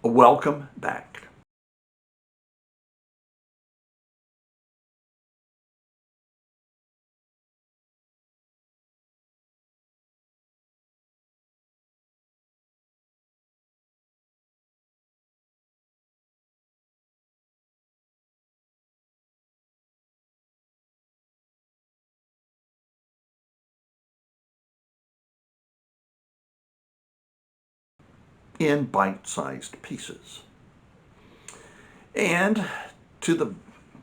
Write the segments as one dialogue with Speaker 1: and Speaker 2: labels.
Speaker 1: Welcome back. In bite-sized pieces. And to the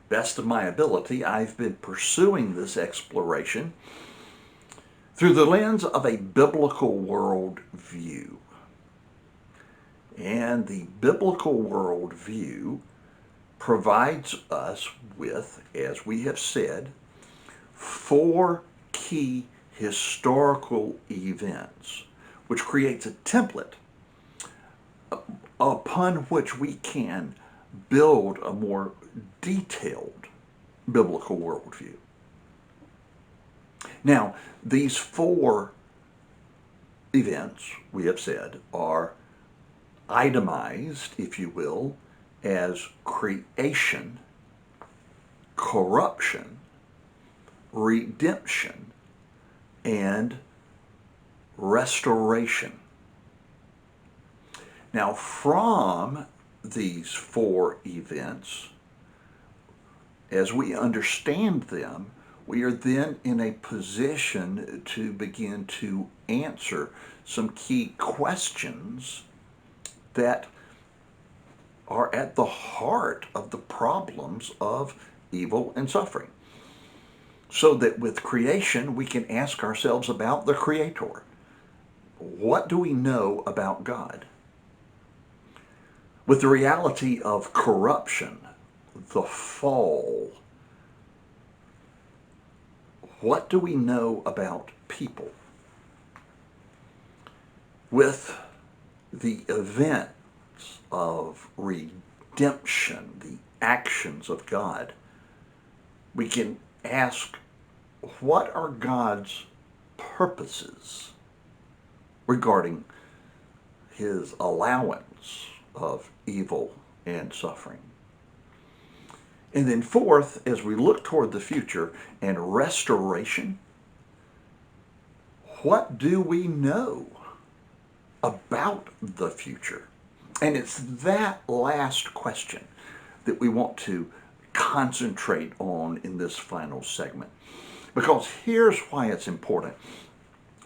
Speaker 1: best of my ability, I've been pursuing this exploration through the lens of a biblical worldview. And the biblical worldview provides us with, as we have said, four key historical events, which creates a template upon which we can build a more detailed biblical worldview. Now, these four events, we have said, are itemized, if you will, as creation, corruption, redemption, and restoration. Now, from these four events, as we understand them, we are then in a position to begin to answer some key questions that are at the heart of the problems of evil and suffering. So that with creation, we can ask ourselves about the Creator. What do we know about God? With the reality of corruption, the fall, what do we know about people? With the events of redemption, the actions of God, we can ask, what are God's purposes regarding his allowance of evil and suffering? And then fourth, as we look toward the future and restoration, what do we know about the future? And it's that last question that we want to concentrate on in this final segment. Because here's why it's important.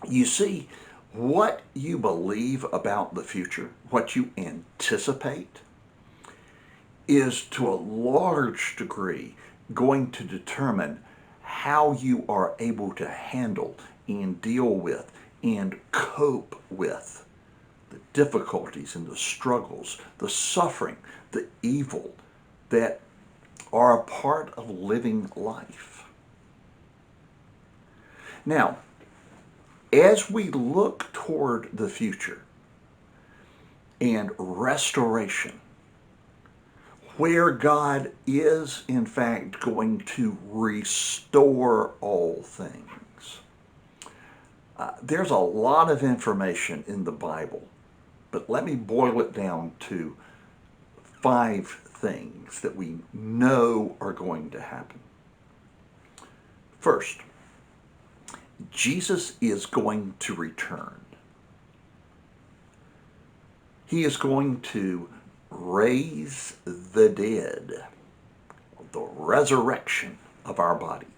Speaker 1: You see, what you believe about the future, what you anticipate, is to a large degree going to determine how you are able to handle and deal with and cope with the difficulties and the struggles, the suffering, the evil that are a part of living life. Now, as we look toward the future and restoration, where God is in fact going to restore all things, there's a lot of information in the Bible, but let me boil it down to 5 things that we know are going to happen. First, Jesus is going to return. He is going to raise the dead, the resurrection of our bodies.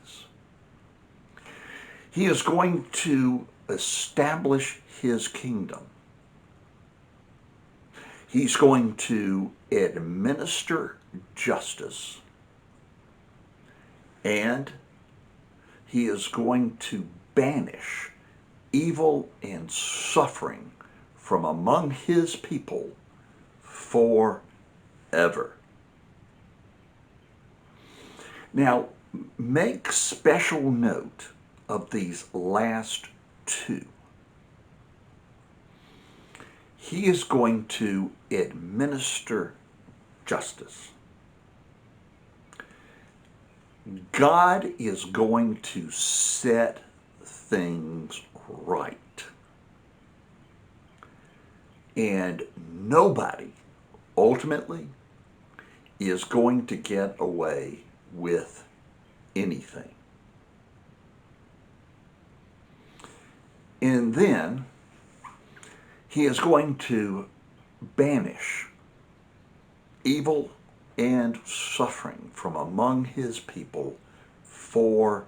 Speaker 1: He is going to establish his kingdom. He's going to administer justice, and he is going to banish evil and suffering from among his people forever. Now, make special note of these last 2. He is going to administer justice. God is going to set things right. And nobody ultimately is going to get away with anything. And then he is going to banish evil and suffering from among his people forever.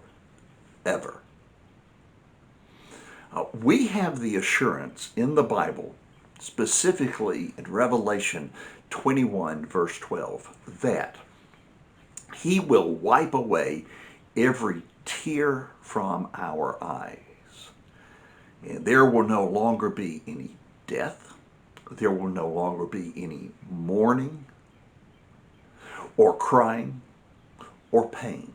Speaker 1: We have the assurance in the Bible, specifically in Revelation 21, verse 12, that he will wipe away every tear from our eyes. And there will no longer be any death. There will no longer be any mourning or crying or pain.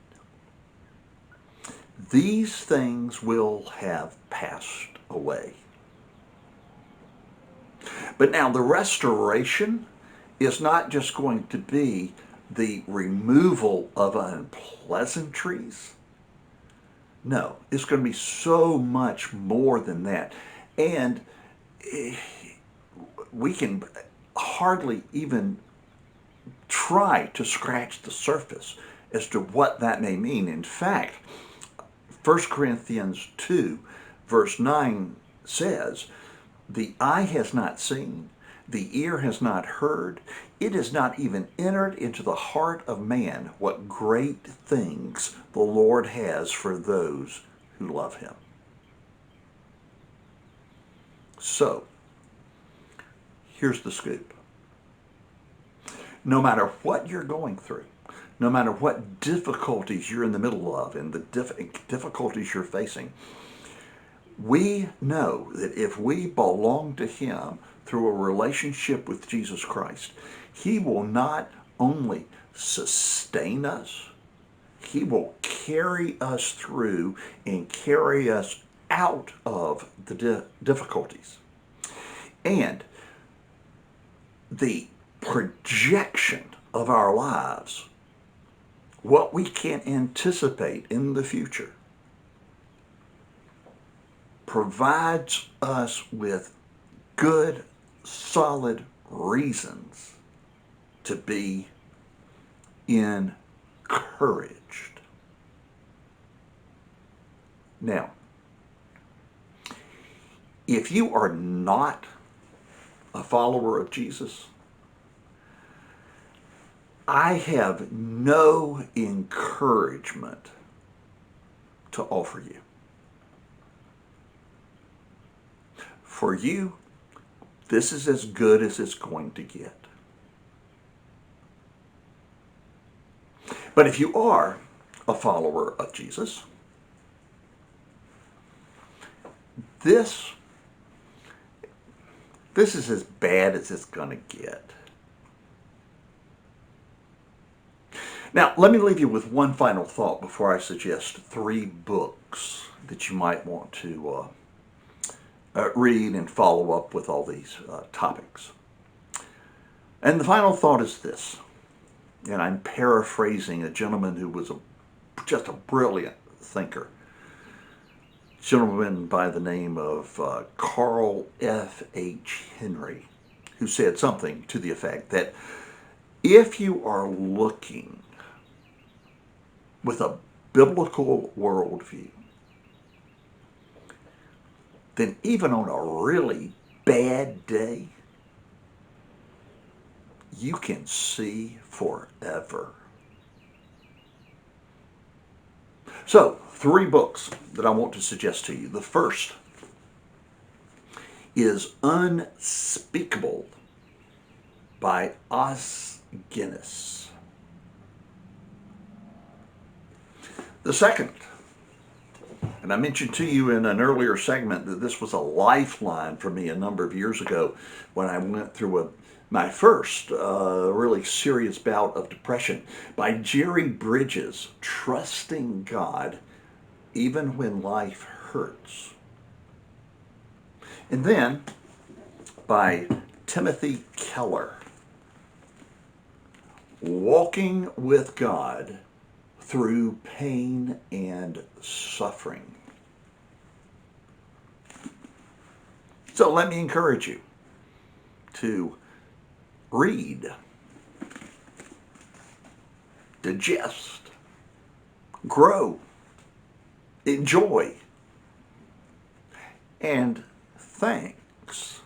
Speaker 1: These things will have passed away. But now the restoration is not just going to be the removal of unpleasantries. No, it's going to be so much more than that. And we can hardly even try to scratch the surface as to what that may mean. In fact, 1 Corinthians 2, verse 9 says, "The eye has not seen, the ear has not heard, it has not even entered into the heart of man what great things the Lord has for those who love him." So, here's the scoop. No matter what you're going through, no matter what difficulties you're in the middle of and the difficulties you're facing, we know that if we belong to him through a relationship with Jesus Christ, he will not only sustain us, he will carry us through and carry us out of the difficulties. And the projection of our lives, what we can anticipate in the future, provides us with good, solid reasons to be encouraged. Now, if you are not a follower of Jesus, I have no encouragement to offer you. For you, this is as good as it's going to get. But if you are a follower of Jesus, this is as bad as it's going to get. Now, let me leave you with one final thought before I suggest 3 books that you might want to read and follow up with all these topics. And the final thought is this, and I'm paraphrasing a gentleman who was just a brilliant thinker, a gentleman by the name of Carl F. H. Henry, who said something to the effect that if you are looking with a biblical worldview, then even on a really bad day, you can see forever. So, 3 books that I want to suggest to you. The first is Unspeakable by Os Guinness. The second, and I mentioned to you in an earlier segment that this was a lifeline for me a number of years ago when I went through my first really serious bout of depression, by Jerry Bridges, Trusting God Even When Life Hurts. And then by Timothy Keller, Walking with God Through Pain and Suffering. So let me encourage you to read, digest, grow, enjoy, and thanks.